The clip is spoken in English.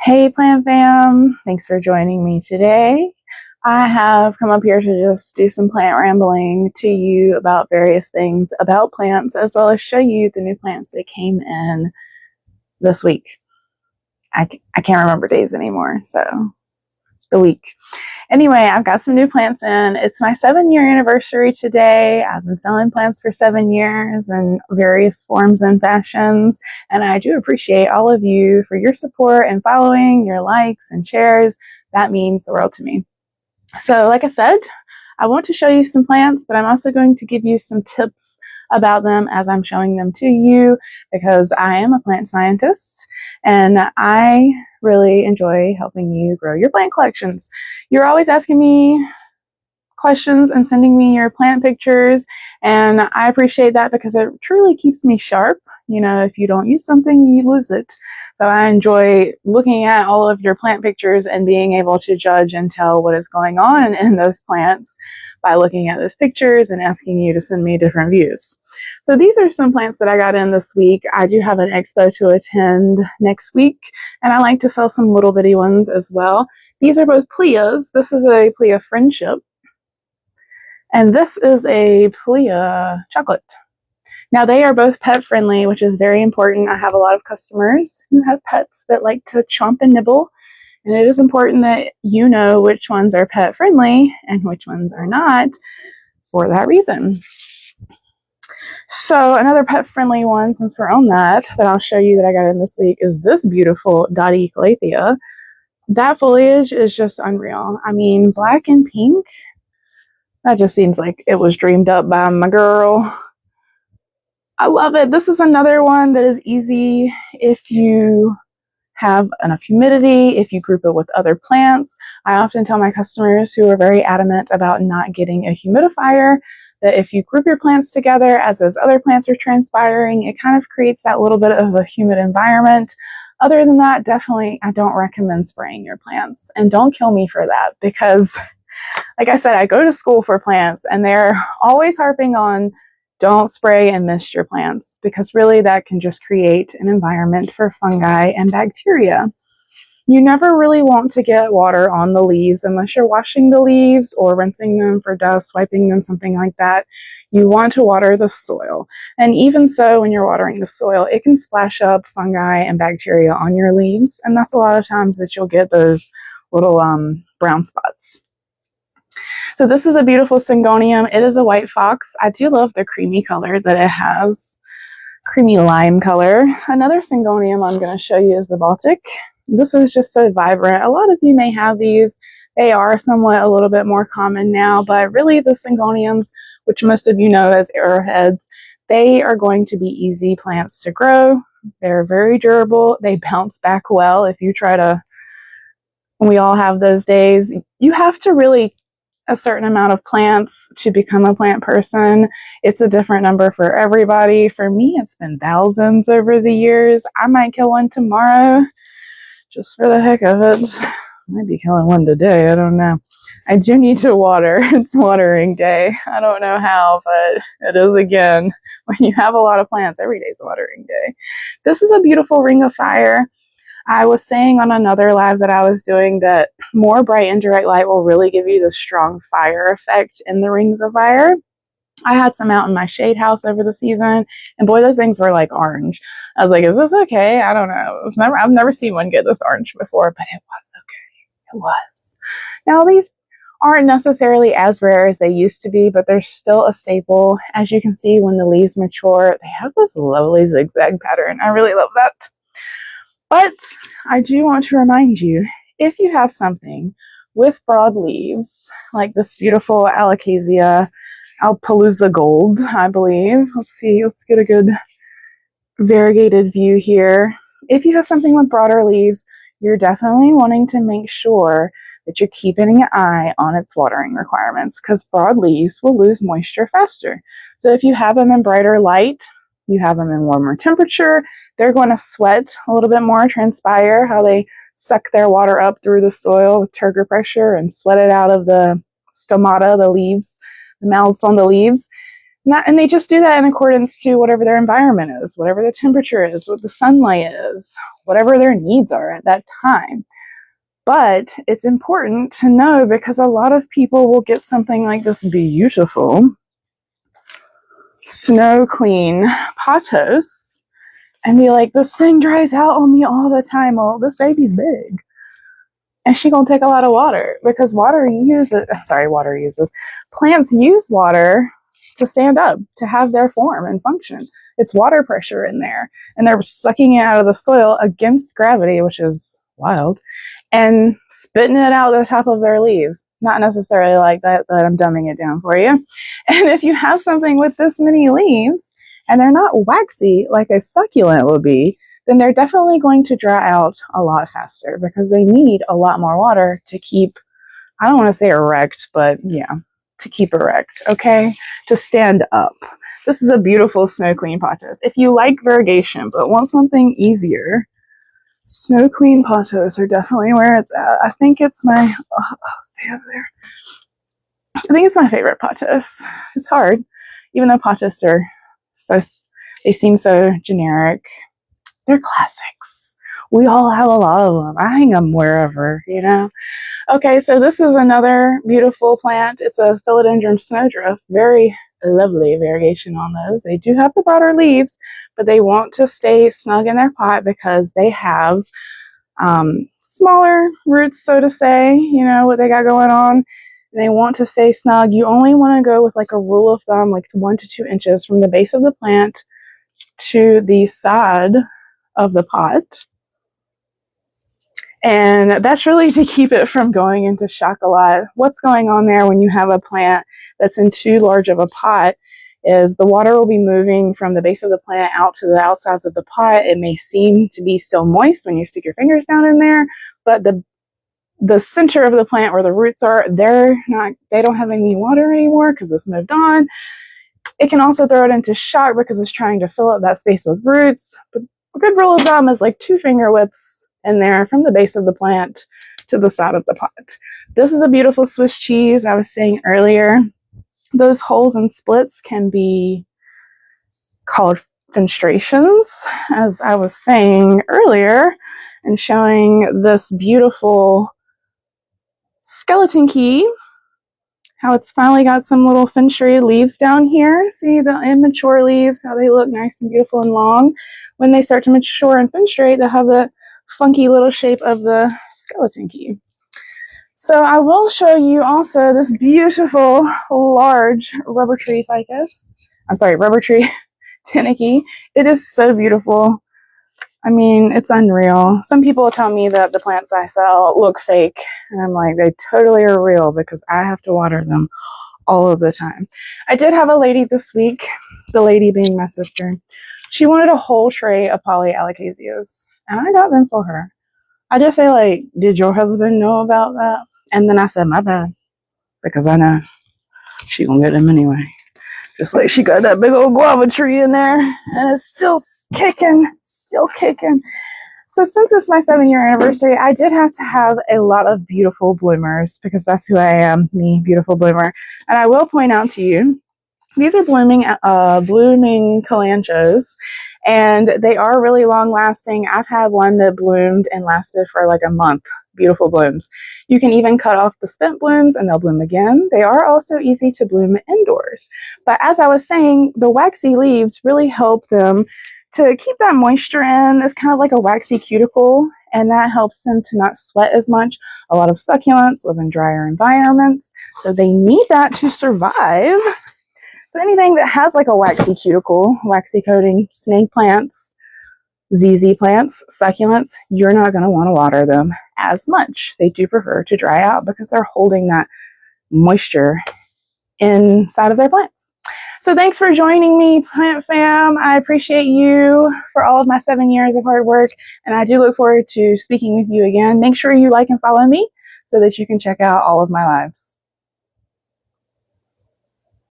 Hey Plant Fam, thanks for joining me today. I have come up here to just do some plant rambling to you about various things about plants, as well as show you the new plants that came in this week. I can't remember days anymore, so the week. Anyway, I've got some new plants in. It's my 7-year anniversary today. I've been selling plants for 7 years in various forms and fashions, and I do appreciate all of you for your support and following, your likes and shares. That means the world to me. So, like I said, I want to show you some plants, but I'm also going to give you some tips about them as I'm showing them to you, because I am a plant scientist and I really enjoy helping you grow your plant collections. You're always asking me questions and sending me your plant pictures, and I appreciate that because it truly keeps me sharp. You know, if you don't use something, you lose it. So I enjoy looking at all of your plant pictures and being able to judge and tell what is going on in those plants by looking at those pictures and asking you to send me different views. So these are some plants that I got in this week. I do have an expo to attend next week, and I like to sell some little bitty ones as well. These are both Pleas. This is a Plea Friendship, and this is a Plea Chocolate. Now, they are both pet friendly, which is very important. I have a lot of customers who have pets that like to chomp and nibble, and it is important that you know which ones are pet friendly and which ones are not for that reason. So another pet friendly one, since we're on that I'll show you that I got in this week, is this beautiful Dottie Calathea. That foliage is just unreal. I mean, black and pink, that just seems like it was dreamed up by my girl. I love it. This is another one that is easy if you have enough humidity, if you group it with other plants. I often tell my customers who are very adamant about not getting a humidifier that if you group your plants together as those other plants are transpiring, it kind of creates that little bit of a humid environment. Other than that, definitely, I don't recommend spraying your plants. And don't kill me for that, because like I said, I go to school for plants and they're always harping on don't spray and mist your plants, because really that can just create an environment for fungi and bacteria. You never really want to get water on the leaves unless you're washing the leaves or rinsing them for dust, wiping them, something like that. You want to water the soil. And even so, when you're watering the soil, it can splash up fungi and bacteria on your leaves. And that's a lot of times that you'll get those little brown spots. So this is a beautiful Syngonium. It is a white fox. I do love the creamy color that it has. Creamy lime color. Another Syngonium I'm going to show you is the Baltic. This is just so vibrant. A lot of you may have these. They are somewhat a little bit more common now, but really the Syngoniums, which most of you know as arrowheads, they are going to be easy plants to grow. They're very durable. They bounce back well if you try to. We all have those days. You have to really a certain amount of plants to become a plant person. It's a different number for everybody. For me, it's been thousands over the years. I might kill one tomorrow just for the heck of it. Might be killing one today. I don't know. I do need to water. It's watering day. I don't know how, but it is again. When you have a lot of plants, every day is watering day. This is a beautiful ring of fire. I was saying on another live that I was doing that more bright indirect light will really give you the strong fire effect in the rings of fire. I had some out in my shade house over the season, and boy, those things were like orange. I was like, is this okay? I don't know. I've never seen one get this orange before, but it was okay. It was. Now, these aren't necessarily as rare as they used to be, but they're still a staple. As you can see, when the leaves mature, they have this lovely zigzag pattern. I really love that. But I do want to remind you, if you have something with broad leaves, like this beautiful Alocasia Alpalooza Gold, I believe. Let's see, let's get a good variegated view here. If you have something with broader leaves, you're definitely wanting to make sure that you're keeping an eye on its watering requirements, because broad leaves will lose moisture faster. So if you have them in brighter light, you have them in warmer temperature, they're going to sweat a little bit more, transpire, how they suck their water up through the soil with turgor pressure and sweat it out of the stomata, the leaves, the mouths on the leaves. And they just do that in accordance to whatever their environment is, whatever the temperature is, what the sunlight is, whatever their needs are at that time. But it's important to know because a lot of people will get something like this beautiful Snow Queen pothos and be like, this thing dries out on me all the time. Well, this baby's big. And she gonna take a lot of water because plants use water to stand up, to have their form and function. It's water pressure in there. And they're sucking it out of the soil against gravity, which is wild, and spitting it out the top of their leaves. Not necessarily like that, but I'm dumbing it down for you. And if you have something with this many leaves and they're not waxy like a succulent will be, then they're definitely going to dry out a lot faster because they need a lot more water to keep, I don't want to say erect, but yeah, to keep erect, okay? To stand up. This is a beautiful Snow Queen pothos. If you like variegation but want something easier, Snow Queen pothos are definitely where it's at. I think it's my, stay over there. I think it's my favorite pothos. It's hard, even though pothos are so, they seem so generic. They're classics. We all have a lot of them. I hang them wherever, you know. Okay, so this is another beautiful plant. It's a philodendron snowdrift. Very lovely variegation on those. They do have the broader leaves, but they want to stay snug in their pot because they have smaller roots, so to say, you know, what they got going on. And they want to stay snug. You only want to go with like a rule of thumb, like 1 to 2 inches from the base of the plant to the side of the pot. And that's really to keep it from going into shock a lot. What's going on there when you have a plant that's in too large of a pot is the water will be moving from the base of the plant out to the outsides of the pot. It may seem to be still moist when you stick your fingers down in there, but the center of the plant where the roots are, they don't have any water anymore because it's moved on. It can also throw it into shock because it's trying to fill up that space with roots. But a good rule of thumb is like 2 finger widths in there from the base of the plant to the side of the pot. This is a beautiful Swiss cheese. I was saying earlier, those holes and splits can be called fenestrations, as I was saying earlier, and showing this beautiful skeleton key, how it's finally got some little fenestrated leaves down here. See the immature leaves, how they look nice and beautiful and long. When they start to mature and fenestrate, they'll have the funky little shape of the skeleton key. So I will show you also this beautiful large rubber tree ficus. I'm sorry, rubber tree Tenneke. It is so beautiful. I mean, it's unreal. Some people tell me that the plants I sell look fake, and I'm like, they totally are real because I have to water them all of the time. I did have a lady this week, the lady being my sister. She wanted a whole tray of polyalocasias, and I got them for her. I just say, like, did your husband know about that? And then I said, my bad, because I know she gonna get them anyway. Just like she got that big old guava tree in there, and it's still kicking, still kicking. So since it's my 7-year anniversary, I did have to have a lot of beautiful bloomers because that's who I am, me, beautiful bloomer. And I will point out to you, these are blooming calanchos, and they are really long lasting. I've had one that bloomed and lasted for like a month. Beautiful blooms. You can even cut off the spent blooms and they'll bloom again. They are also easy to bloom indoors. But as I was saying, the waxy leaves really help them to keep that moisture in. It's kind of like a waxy cuticle, and that helps them to not sweat as much. A lot of succulents live in drier environments, so they need that to survive. So anything that has like a waxy cuticle, waxy coating, snake plants, ZZ plants, succulents, you're not going to want to water them as much. They do prefer to dry out because they're holding that moisture inside of their plants. So thanks for joining me, plant fam. I appreciate you for all of my 7 years of hard work, and I do look forward to speaking with you again. Make sure you like and follow me so that you can check out all of my lives.